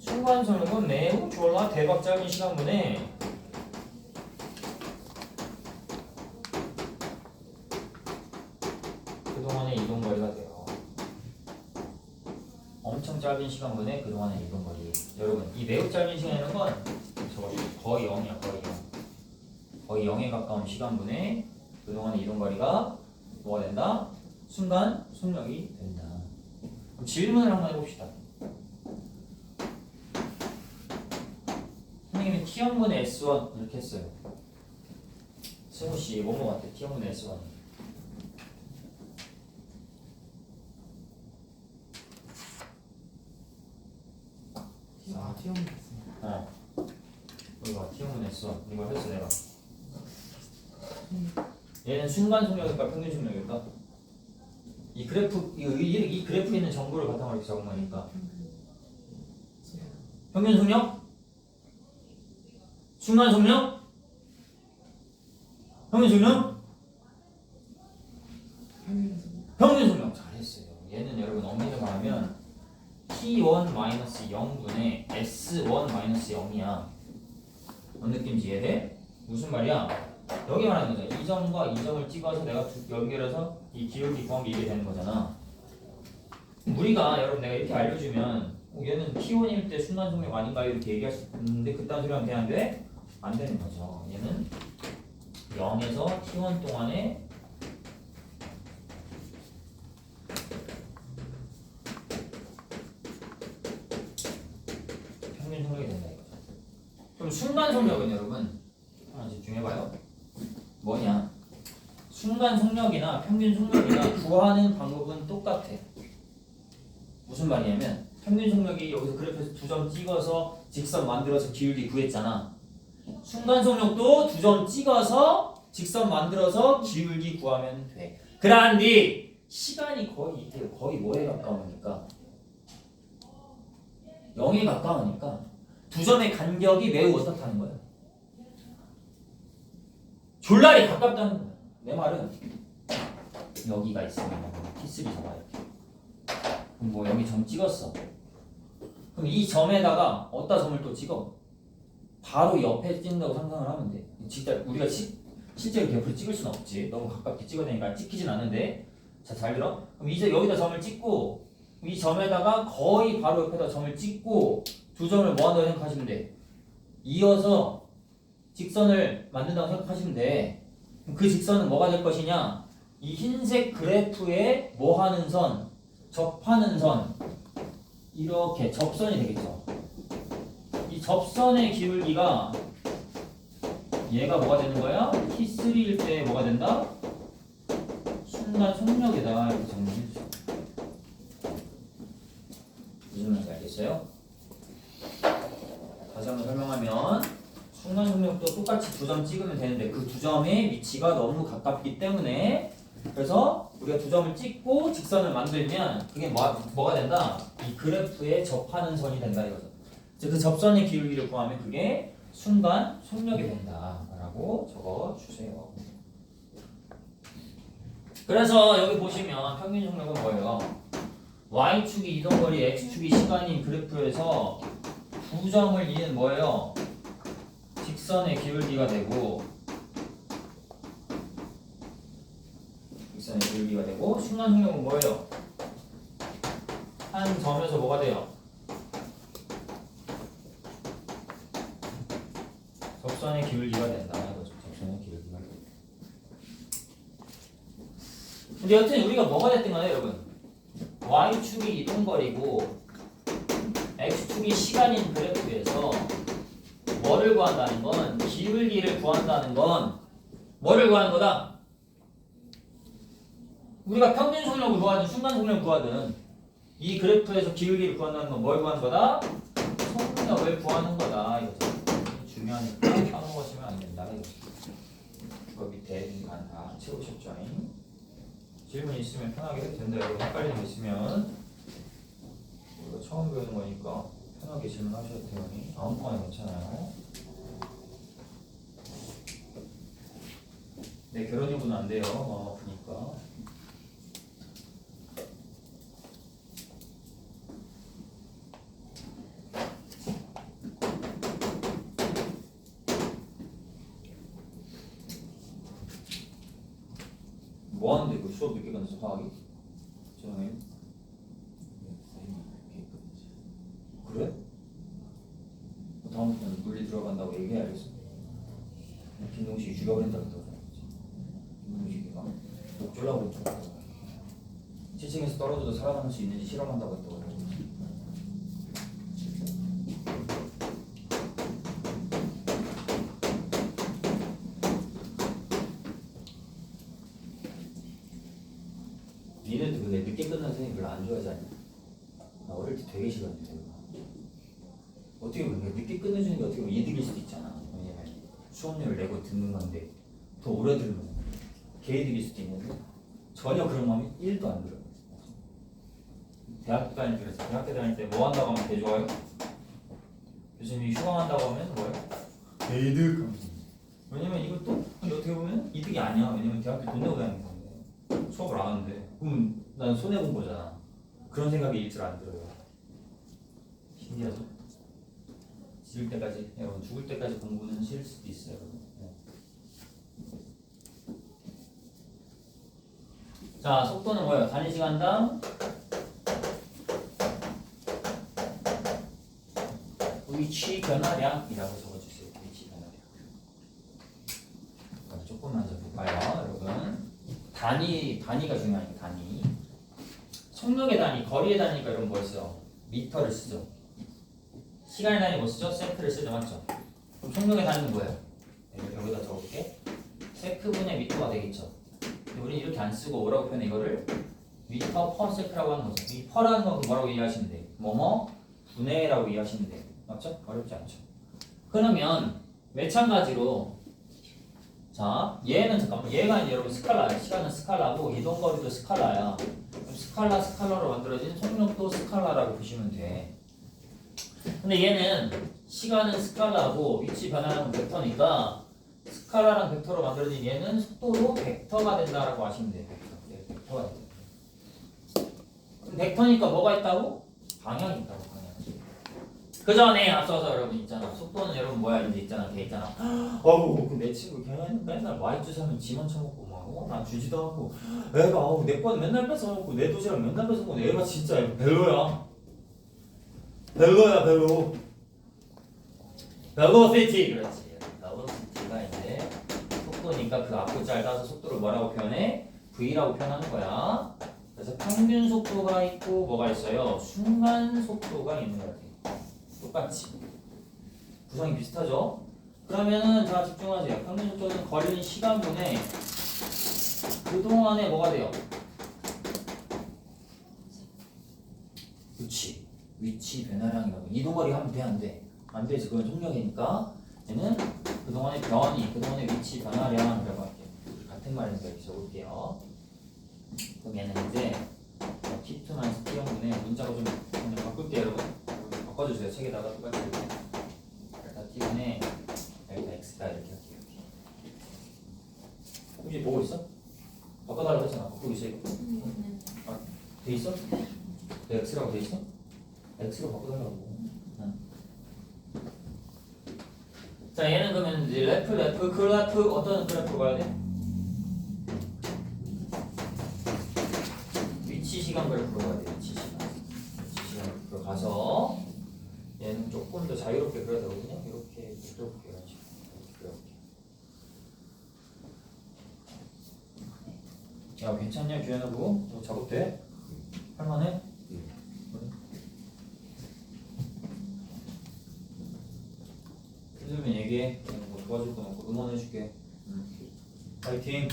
순간 속력은 매우 졸라 대박 짧은 시간분에 그동안의 이동거리가 돼요. 엄청 짧은 시간분에 그동안의 이동거리. 여러분 이 매우 짧은 시간이라는 건 저거 거의 0이야. 거의 0에 가까운 시간분에 그동안의 이동거리가 뭐가 된다? 순간 속력이 된다. 그럼 질문을 한번 해봅시다. 선생님이 T1분의 S1 이렇게 했어요. 승우씨 뭐뭐 같아? T1분의 S1 T1 이거 T1분의 S1 이걸 했어 내가. 얘는 순간 속력일까 평균 속력일까? 이 그래프 이 그래프에 있는 정보를 바탕으로 이렇게 적은 거니까 평균 속력? 순간 속력? 평균 속력? 평균 속력 잘했어요. 얘는 여러분 엄밀히 말하면 T1-0분의 S1-0이야. 뭔 느낌인지 이해돼? 무슨 말이야? 여기 말하는 거잖아. 이 점과 이 점을 찍어서 내가 연결해서 이 기울기 구한 게 이게 되는 거잖아. 우리가 여러분 내가 이렇게 알려주면 얘는 T1일 때 순간 속력 아닌가 이렇게 얘기할 수 있는데 그딴 소리 하면 돼야 안 돼? 안 되는 거죠. 얘는 0에서 T1 동안에 평균 속력이 된다 이거죠. 그럼 순간 속력은 여러분 하나 집중해봐요. 뭐냐? 순간 속력이나 평균 속력이나 구하는 방법은 똑같아. 무슨 말이냐면 평균 속력이 여기서 그래프에서 두 점 찍어서 직선 만들어서 기울기 구했잖아. 순간 속력도 두 점 찍어서 직선 만들어서 기울기 구하면 돼. 그런데 시간이 거의 뭐에 가까우니까 0에 가까우니까 두 점의 간격이 매우 어떻다는 거야? 졸라리 가깝다는 거야. 내 말은 여기가 있으면 T3 잡아 이렇게. 그럼 뭐 여기 점 찍었어. 그럼 이 점에다가 어디다 점을 또 찍어? 바로 옆에 찍는다고 상상을 하면 돼. 진짜 우리가 실제로 옆으로 찍을 수는 없지. 너무 가깝게 찍어야 되니까 찍히진 않는데 자, 잘 들어? 그럼 이제 여기다 점을 찍고 이 점에다가 거의 바로 옆에다 점을 찍고 두 점을 모아놓는다고 생각하시면 돼. 이어서 직선을 만든다고 생각하시면 돼. 그럼 그 직선은 뭐가 될 것이냐? 이 흰색 그래프에 뭐 하는 선, 접하는 선, 이렇게 접선이 되겠죠. 이 접선의 기울기가 얘가 뭐가 되는 거야? T3일 때 뭐가 된다? 순간 속력이다. 이렇게 정리해 주죠. 무슨 말인지 알겠어요? 다시 한번 설명하면 순간 속력도 똑같이 두 점 찍으면 되는데 그 두 점의 위치가 너무 가깝기 때문에 그래서 우리가 두 점을 찍고 직선을 만들면 그게 뭐가 된다? 이 그래프에 접하는 선이 된다 이거죠. 이제 그 접선의 기울기를 구하면 그게 순간 속력이 된다라고 적어주세요. 그래서 여기 보시면 평균 속력은 뭐예요? Y축이 이동거리, X축이 시간인 그래프에서 두 점을 이은 뭐예요? 직선의 기울기가 되고 직선의 기울기가 되고 순간 속력은 뭐예요? 한 점에서 뭐가 돼요? 접선의 기울기가 된다. 접선의 기울기가 된다. 근데 여튼 우리가 뭐가 됐든 간에 여러분 Y축이 이동거리고 X축이 시간인 그래프에서 뭐를 구한다는 건 기울기를 구한다는 건 뭐를 구하는 거다? 우리가 평균 속력을 구하든 순간 속력을 구하든 이 그래프에서 기울기를 구한다는 건 뭘 구하는 거다? 속력을 구하는 거다 이거죠. 중요하니까 까먹으시면 안 된다 이거죠. 그거 밑에 빈칸 다 채우셨죠? 질문 있으면 편하게 해도 된다. 여러분 헷갈리는 거 있으면 우리가 처음 배우는 거니까 편하게 질문하셔도 돼요. 아무거나 괜찮아요. 네, 결혼 여부는 안 돼요. 마음 아프니까. 뭐 하는데 그 수업 늦게 끝났어 화학이? 저는 그래? 다음부터는 물리 들어간다고 얘기해야겠어. 김동식이 죽여버린다고 그러잖아. 김동식이가 목 졸라고 그랬잖아. 7층에서 떨어져도 살아남을 수 있는지 실험한다고 했다고 그러고. 니네도 근데 늦게 끝난 선생님 별로 안 좋아하지 않냐? 나 어릴 때 되게 싫어했는데 어떻게 보면 늦게 끝내주는 게 어떻게 보면 이득일 수도 있잖아. 왜냐면 수업료를 내고 듣는 건데 더 오래 들으면 개이득일 수도 있는데 전혀 그런 마음이 1도 안 들어요. 대학교 다닐 때 그래서 대학교 다닐 때 뭐 한다고 하면 개 좋아요? 교수님이 휴강한다고 하면 뭐예요? 개이득. 왜냐면 이것도 어떻게 보면 이득이 아니야. 왜냐면 대학교 돈 내고 다니는 건데 수업을 안 하는데 그럼 난 손해본 거잖아. 그런 생각이 일절 안 들어요. 신기하죠? 죽을 때까지, 여러분 죽을 때까지 공부는 싫을 수도 있어요. 네. 자, 속도는 뭐예요? 단위 시간당 위치 변화량이라고 적어주세요. 위치 변화량. 조금만 더 볼까요, 여러분? 단위가 중요하니까 단위. 속력의 단위, 거리의 단위가 여러분 뭐 있어요? 미터를 쓰죠. 시간의 단위 뭐 쓰죠? 세크를 쓰죠, 맞죠? 그럼 속력의 단위는 뭐예요? 여기다 적어볼게. 세크분의 미터가 되겠죠. 근데 우리는 이렇게 안 쓰고 뭐라고 표현해 이거를? 미터 퍼 세크라고 하는 거죠. 이 퍼라는 건 뭐라고 이해하시면 돼? 뭐뭐 분해라고 이해하시면 돼. 맞죠? 어렵지 않죠. 그러면 마찬가지로 자, 얘는 잠깐만 얘가 이제 여러분 스칼라야. 시간은 스칼라고 이동거리도 스칼라야. 그럼 스칼라로 만들어진 속력도 스칼라라고 보시면 돼. 근데 얘는 시간은 스칼라고 위치 변화량은 벡터니까 스칼라랑 벡터로 만들어진 얘는 속도로 벡터가 된다라고 아시면 돼요. 벡터가 된다. 그럼 벡터니까 뭐가 있다고? 방향이 있다고. 방향. 그 전에 앞서서 여러분 있잖아. 속도는 여러분 뭐야? 이제 있잖아. 걔 있잖아. 어우 내 친구 걔는 맨날 Y주사면 지만 쳐먹고 막 나 주지도 않고 애가 내 건 맨날 뺏어먹고 내 도시락 맨날 뺏어먹고 애가 진짜 벨로야. 벨로야 벨로. 벨로시티. 그렇지. 벨로시티가 이제 속도니까 그 앞을 잘 따서 속도를 뭐라고 표현해? V라고 표현하는 거야. 그래서 평균 속도가 있고 뭐가 있어요? 순간 속도가 있는 거 같아요. 똑같이. 구성이 비슷하죠? 그러면은 자 집중하세요. 평균 속도는 걸리는 시간분에 그동안에 뭐가 돼요? 위치 변화량이라고. 이동거리 하면 돼, 안 돼? 안 되지. 그건 속력이니까 얘는 그동안의 변이, 그동안의 위치 변화량이라고 할게요. 같은 말이니까 여기 적을게요. 그럼 얘는 이제 T2 T형분의 문자가 좀 그냥 바꿀게요, 여러분. 바꿔주세요. 책에다가 똑같이 이렇게. 일단 T분의 델타 X다 이렇게 할게요. 혹시 보고 있어? 바꿔달라고 했잖아. 바꾸고 있어 이거? 아, 돼 있어? 내 X라고 돼 있어? X로 바꿔달라고. 자, 얘는 그러면 이제 그래프 어떤 그래프로 가야 돼? 위치 시간 그래프로 가야 돼. 위치 시간 그래프로 가서 얘는 조금 더 자유롭게 그려야 되거든요. 이렇게 그려볼게요. 이런 식으로 그려볼게요. 야, 괜찮냐 규현아 그거? 이거 작업돼? 할만해? 힘들면 얘기해. 뭐 도와줄 건 없고 응원해줄게. 파이팅.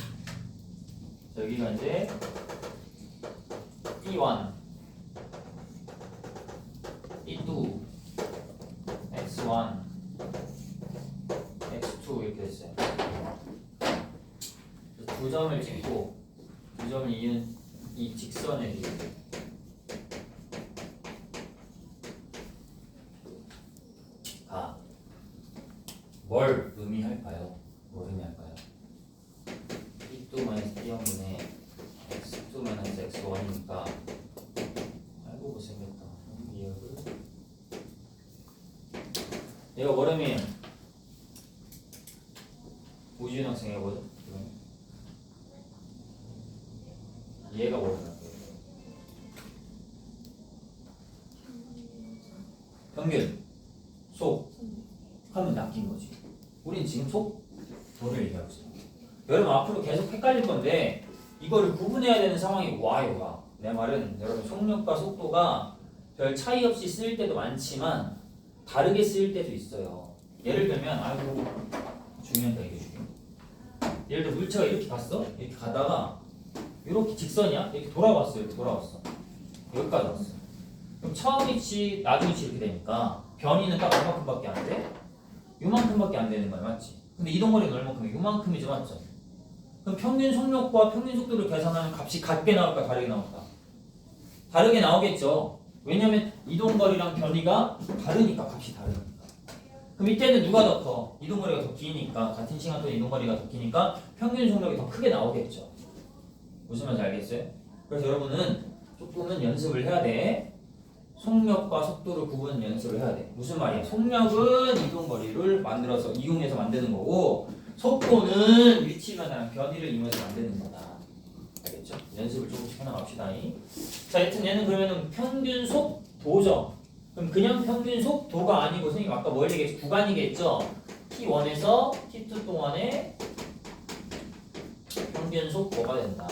자, 여기가 이제 E1, E2, X1, X2 이렇게 됐어요. 두 점을 찍고 두 점을 이은 이 직선에 가. 뭘 의미할까요? 뭘 의미할까요? E2-T형분의 X2-X1이니까 아이고 못생겼다. 이해를 얘가 뭘 의미해요? 우지윤 학생 해보죠. 얘가 뭘 의미할까요? 평균, 속 하면 낚인 거지. 우린 지금 속도를 얘기하고 있어요. 여러분 앞으로 계속 헷갈릴 건데 이거를 구분해야 되는 상황이 와요. 내 말은 여러분 속력과 속도가 별 차이 없이 쓰일 때도 많지만 다르게 쓰일 때도 있어요. 예를 들면 아이고 중요한 거 얘기해줄게. 예를 들어 물체가 이렇게 갔어? 이렇게 가다가 이렇게 직선이야? 이렇게 돌아왔어. 이렇게 돌아왔어. 여기까지 왔어. 그럼 처음 위치, 나중 위치 이렇게 되니까 변이는 딱 얼마큼밖에 안 돼? 요만큼밖에 안 되는 거야, 맞지? 근데 이동거리는 얼마큼? 요만큼이죠, 맞죠? 그럼 평균 속력과 평균 속도를 계산하면 값이 같게 나올까, 다르게 나올까? 다르게 나오겠죠. 왜냐면 이동거리랑 변이가 다르니까, 값이 다르니까. 그럼 이때는 누가 더 커? 이동거리가 더 기니까, 같은 시간 동안 이동거리가 더 기니까 평균 속력이 더 크게 나오겠죠. 무슨 말인지 알겠어요? 그래서 여러분은 조금은 연습을 해야 돼. 속력과 속도를 구분 연습을 해야 돼. 무슨 말이야? 속력은 이동거리를 만들어서 이용해서 만드는 거고 속도는 위치변화랑 변이를 이용해서 만드는 거다. 알겠죠? 연습을 조금씩 해나갑시다. 자, 하여튼 얘는 그러면은 평균 속도죠. 그럼 그냥 평균 속도가 아니고 선생님 아까 뭘 얘기했죠? 구간이겠죠? T1에서 T2 동안에 평균 속도가 된다.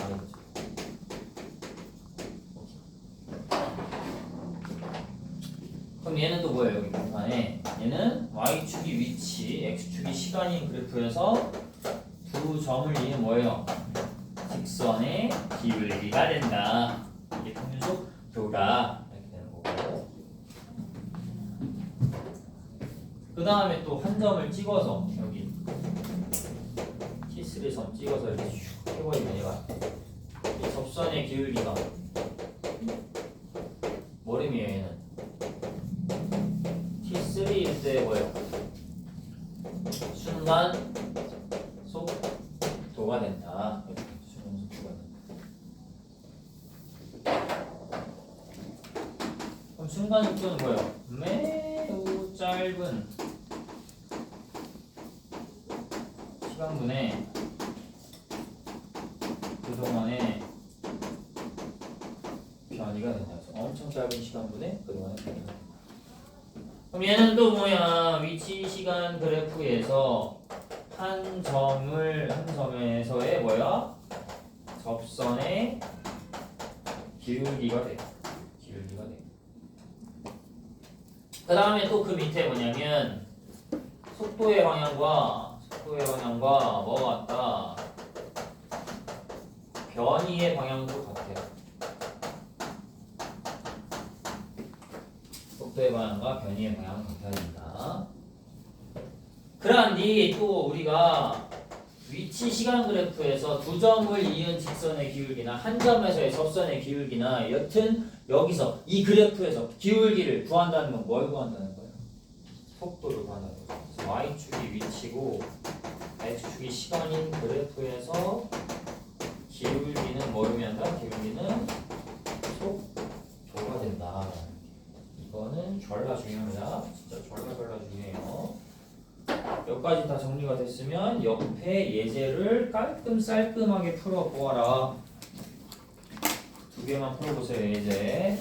그럼 얘는 또 뭐예요? 여기 판에 얘는 y축이 위치, x축이 시간인 그래프에서 두 점을 이은 뭐예요? 직선의 기울기가 된다. 이게 평균 속도다. 이렇게 되는 거고. 그 다음에 또 한 점을 찍어서 여기 T3 점 찍어서 이렇게 슉 해버리면 얘가 이 접선의 기울기가 뭘 의미해요? 얘는 T3일 때 뭐예요? 순간 속도가 된다. 순간 속도가 된다. 그럼 순간 속도는 뭐예요? 매우 짧은 시간분에 그동안에 변이가 됐냐? 엄청 짧은 시간분에 그동안에 변이가 됐냐? 그럼 얘는 또 뭐야? 위치 시간 그래프에서 한 점에서의 뭐야? 접선의 기울기가 돼. 기울기가 돼. 그 다음에 또 그 밑에 뭐냐면 속도의 방향과 뭐가 같다? 변이의 방향도 같아요. 속도의 방향과 변이의 방향은 같아야 된다. 그러한 뒤 또 우리가 위치 시간 그래프에서 두 점을 이은 직선의 기울기나 한 점에서의 접선의 기울기나 여튼 여기서 이 그래프에서 기울기를 구한다는 건 뭘 구한다는 거예요? 속도를 구한다는 거죠. 그래서 y축이 위치고 x축이 시간인 그래프에서 기울기는 뭘 의미한다? 기울기는 속도가 된다. 이거는 졸라 중요합니다. 진짜 졸라 중요해요. 여기까지 다 정리가 됐으면 옆에 예제를 깔끔하게 풀어보아라. 두 개만 풀어보세요. 예제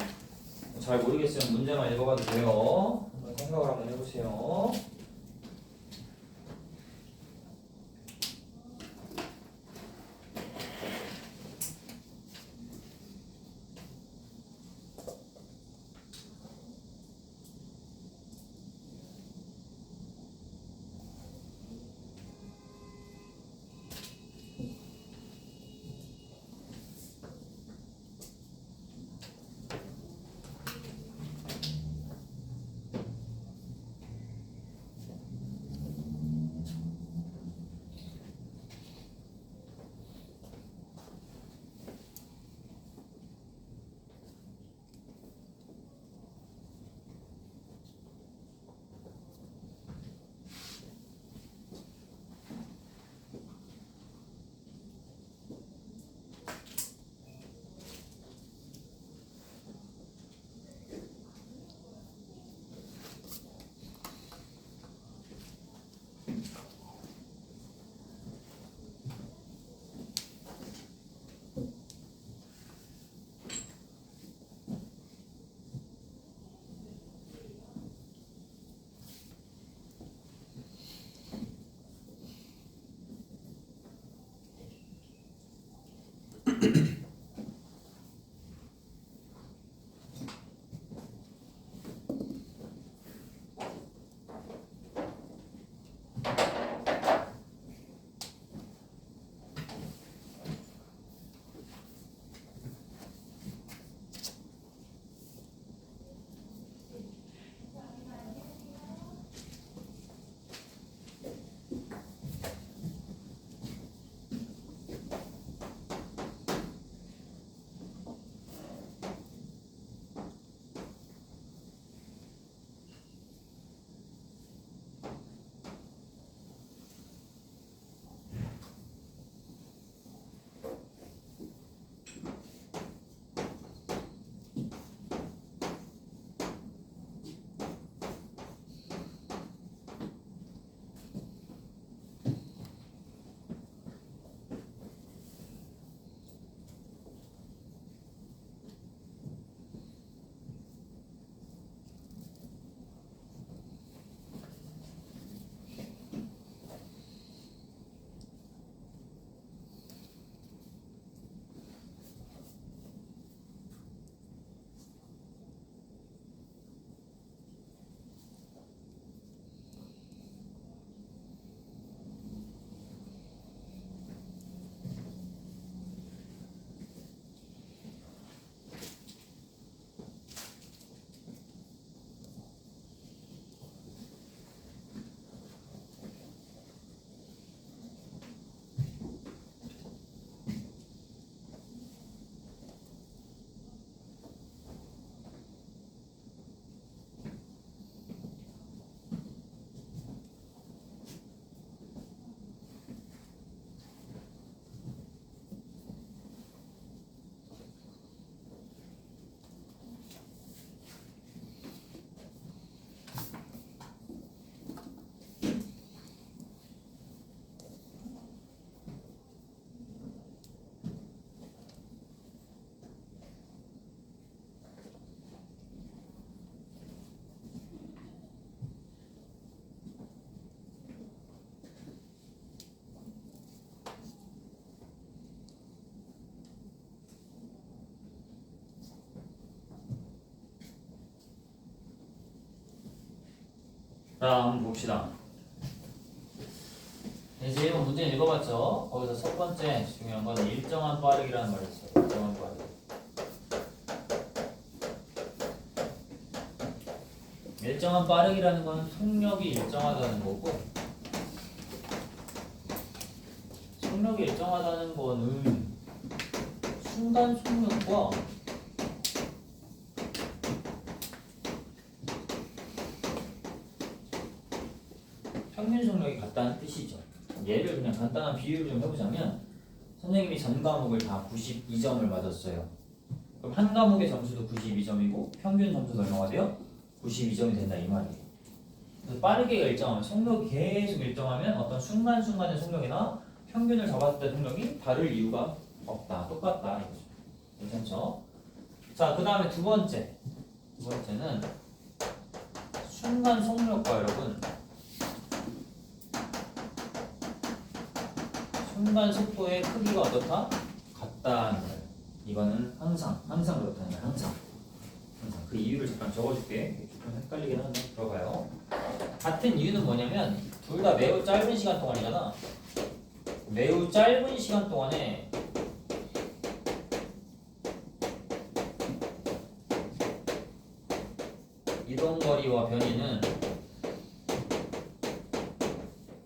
잘 모르겠으면 문제만 읽어봐도 돼요. 한번 생각을 한번 해보세요. 자, 한번 봅시다. 이제 이번 문제 읽어봤죠? 거기서 첫 번째 중요한 건 일정한 빠르기라는 말이 있어요. 일정한 빠르기. 일정한 빠르기라는 건 속력이 일정하다는 거고, 속력이 일정하다는 거는 순간 속력과 평균 속력이 같다는 뜻이죠. 예를 그냥 간단한 비유를 좀 해보자면, 선생님이 전 과목을 다 92점을 맞았어요. 그럼 한 과목의 점수도 92점이고 평균 점수도 얼마가 돼요? 92점이 된다 이 말이에요. 그래서 빠르게가 일정하면, 속력이 계속 일정하면 어떤 순간순간의 속력이나 평균을 잡았을 때 속력이 다를 이유가 없다. 똑같다 이거죠. 괜찮죠? 자, 그 다음에 두 번째는 순간 속력과 여러분 순간 속도의 크기가 어떻다? 같다는 거예요. 이거는 항상 그렇다는 거예요. 항상 그 이유를 잠깐 적어줄게. 좀 헷갈리긴 한데 들어봐요. 같은 이유는 뭐냐면 둘 다 매우 짧은 시간 동안이잖아. 매우 짧은 시간 동안에 이동거리와 변이는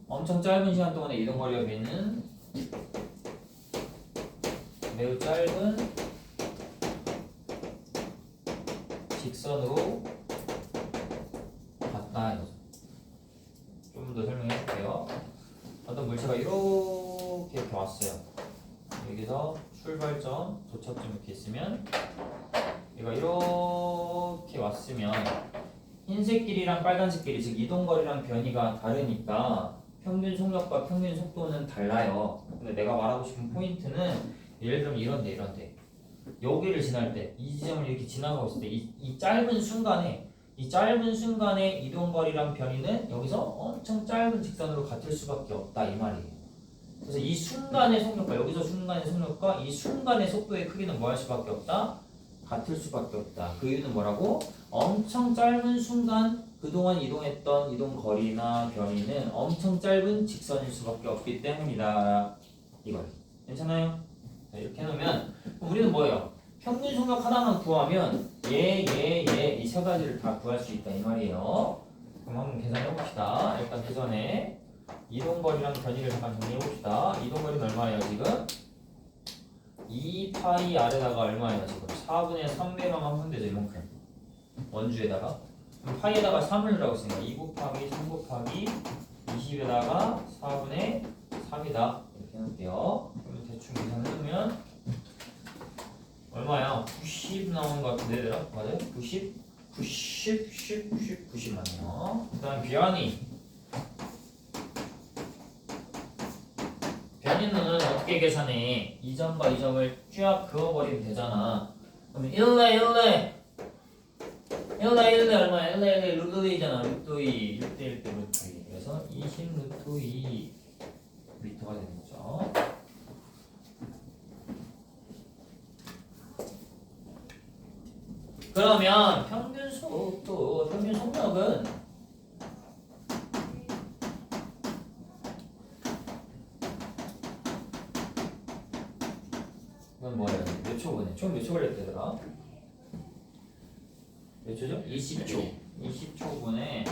엄청 짧은 시간 동안에 이동거리와 변이는 매우 짧은 직선으로 같다 이거죠. 좀 더 설명해 볼게요. 어떤 물체가 이렇게 왔어요. 여기서 출발점, 도착점 이렇게 있으면 얘가 이렇게 왔으면 흰색 길이랑 빨간색 길이, 즉 이동거리랑 변이가 다르니까 평균 속력과 평균 속도는 달라요. 근데 내가 말하고 싶은 포인트는 예를 들면 이런데 여기를 지날 때, 이 지점을 이렇게 지나가고 있을 때 이 짧은 순간에 이동거리랑 변이는 여기서 엄청 짧은 직선으로 같을 수밖에 없다 이 말이에요. 그래서 이 순간의 속력과 여기서 순간의 속력과 이 순간의 속도의 크기는 뭐 할 수밖에 없다? 같을 수밖에 없다. 그 이유는 뭐라고? 엄청 짧은 순간 그동안 이동했던 이동거리나 변이는 엄청 짧은 직선일 수밖에 없기 때문이다. 이걸 괜찮아요? 자, 이렇게 해놓으면 우리는 뭐예요? 평균 속력 하나만 구하면 이 세 가지를 다 구할 수 있다 이 말이에요. 그럼 한번 계산해 봅시다. 일단 그 전에 이동거리랑 변이를 잠깐 정리해 봅시다. 이동거리는 얼마예요 지금? 2파이 R에다가 얼마예요 지금? 4분의 3매만 하면 되죠 이만큼. 원주에다가 그럼 파이에다가 3을 넣으라고 했으니까 2 곱하기 3 곱하기 20에다가 4분의 3이다 이렇게 해놓을게요. 그러면 대충 계산해놓으면 얼마야? 90 나오는 것 같은데 얘들아? 맞아요? 90 맞네요. 그 다음 변이는 어떻게 계산해? 이 점과 이 점을 쫙 그어버리면 되잖아. 그러면 1에 얼마야? 1에 루트 2잖아. 루트 2 1대 1대 루트 2. 그래서 20 루트 2 미터가 되는 거죠. 그러면 평균 속력은 이건 뭐예요? 몇 초 보내? 총 몇 초 걸렸대더라? 몇 초죠? 20초. 20초 분에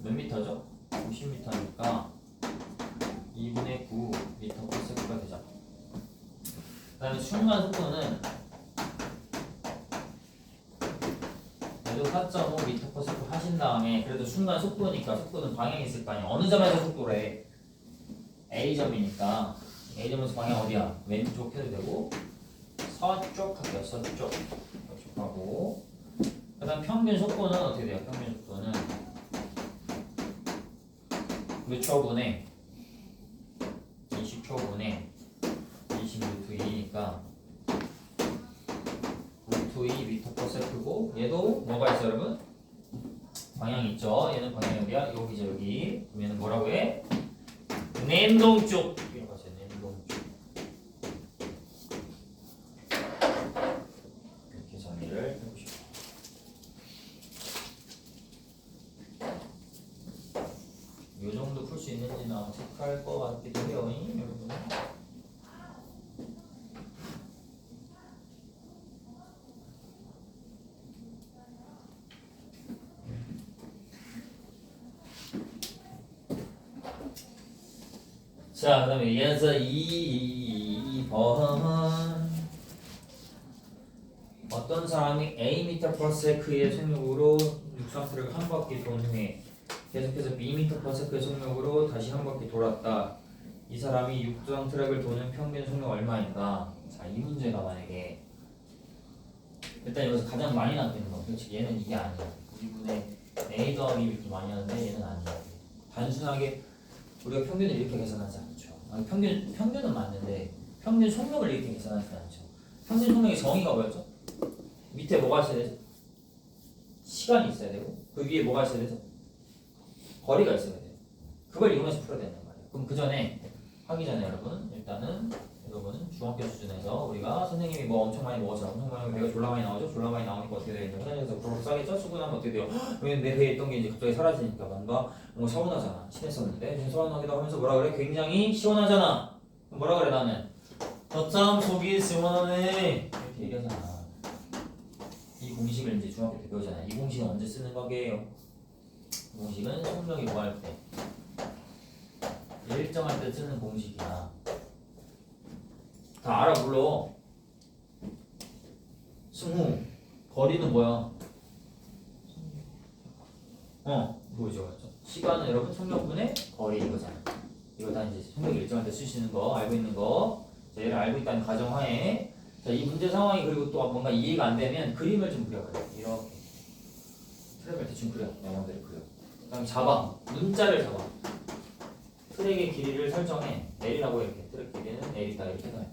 몇 미터죠? 90미터니까 2분의 9 미터 per second가 되죠. 그 다음에 순간 속도는 그래도 4.5 미터 per second 하신 다음에 그래도 순간 속도니까 속도는 방향이 있을 거 아니야. 어느 점에서 속도래? A점이니까 A점에서 방향 어디야? 왼쪽 해도 되고 서쪽 할게요. 서쪽 하고 그 다음 평균 속도는 어떻게 돼요? 평균 속도는 몇 초분에 20초분에 20 루트 2니까 루트 2 미터 per second고 얘도 뭐가 있어 여러분? 방향이 있죠. 얘는 방향이 어디야? 여기죠 여기. 그럼 얘는 뭐라고 해? 냉동쪽 이라고 하세요. 냉동쪽. 이렇게 정리를 해보시고 나오면 체크할 것 같기도 해요, 여러분. 자, 그 다음에 예서 2번 어떤 사람이 Am/s 의 속력으로 육상트랙을 한 바퀴 돈 후에 계속해서 Bm/s의 속력으로 다시 한 바퀴 돌았다. 이 사람이 육상트랙을 도는 평균 속력 얼마인가? 자, 이 문제가 만약에 일단 여기서 가장 많이 남기는 거. 그렇지, 얘는 이게 아니야. 2분의 A 더하기 이렇게 많이 하는데 얘는 아니야. 단순하게 우리가 평균을 이렇게 계산하지 않죠. 아니, 평균은 맞는데 평균 속력을 이렇게 계산하지 않죠. 평균 속력의 정의가 뭐였죠? 밑에 뭐가 있어야 되죠? 시간이 있어야 되고 그 위에 뭐가 있어야 되죠? 거리가 있어야 돼요. 그걸 이용해서 풀어야 되는 거예요. 그럼 그 전에 하기 전에 여러분 일단은 여러분 중학교 수준에서 우리가 선생님이 뭐 엄청 많이 먹었잖아. 엄청 많이 배가 졸라 많이 나오죠. 졸라 많이 나오니까 어떻게 돼요? 화장실에서 부르르 싸겠죠? 수분하면 어떻게 돼요? 왜냐면 내 배에 있던 게 이제 갑자기 사라지니까 뭔가 서운하잖아. 친했었는데 서운하기도 하면서 뭐라 그래? 굉장히 시원하잖아. 뭐라 그래 나는? 어쩜 속이 시원하네 이렇게 얘기하잖아. 이 공식을 이제 중학교 때 배우잖아요. 이 공식은 언제 쓰는 거게요? 이 공식은 속력이 뭐 할 때? 일정할 때 쓰는 공식이야. 다 알아 물러. 승우 거리는 뭐야? 뭐죠? 맞죠? 시간은 여러분 속력분의 거리 이거잖아. 이거 다 이제 속력 일정할 때 쓰시는 거 알고 있는 거. 자, 얘를 알고 있다는 가정하에 자, 이 문제 상황이 그리고 또 뭔가 이해가 안 되면 그림을 좀 그려봐요. 이렇게 트랙을 대충 그려. 내 맘대로 그려. 그다음 잡아. 문자를 잡아. 트랙의 길이를 설정해. L이라고 이렇게 트랙 길이는 L이다 이렇게 놔요.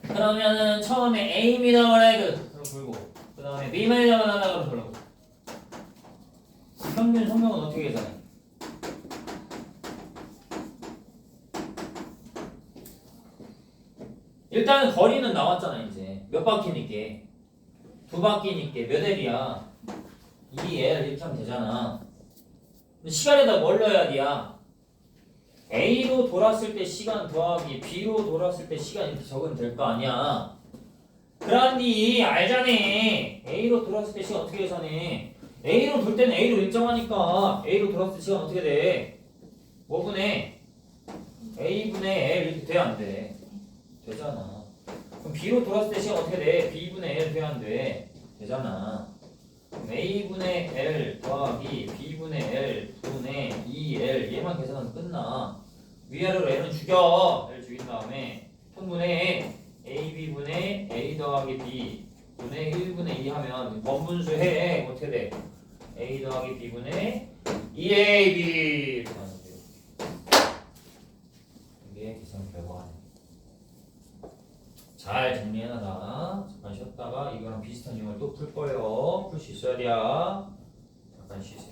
그러면은 처음에 A미터 레그 그럼 불고 그 다음에 B미터 레그 그럼 불고 평균 속력은 어떻게 계산해? 일단은 거리는 나왔잖아. 이제 몇 바퀴니까 두 바퀴니까 몇 L이야? 2L 이렇게 하면 되잖아. 시간에다 뭘 넣어야 돼야? A로 돌았을 때 시간 더하기 B로 돌았을 때 시간 이렇게 적으면 될 거 아니야. 그란디 알잖아. A로 돌았을 때 시간 어떻게 계산해? A로 돌 때는 A로 일정하니까 A로 돌았을 때 시간 어떻게 돼? 5분의 A분의 L 이렇게 돼 안 돼? 되잖아. 그럼 B로 돌았을 때 시간 어떻게 돼? B분의 L 돼 안 돼? 되잖아. A분의 L 더하기 B분의 L 분의 2L 얘만 계산하면 끝나. 위아래로 L은 죽여. L 죽인 다음에 통분해 AB분의 A 더하기 B 분의 1분의 2 하면 원분수 해. 어떻게 돼? A 더하기 B분의 2AB 이렇게 하면 돼요. 이게 계산 결과네. 잘 정리해놔라. 잠깐 쉬었다가 이거랑 비슷한 유형을 또 풀 거예요. 풀 수 있어야 돼요. 잠깐 쉬세요.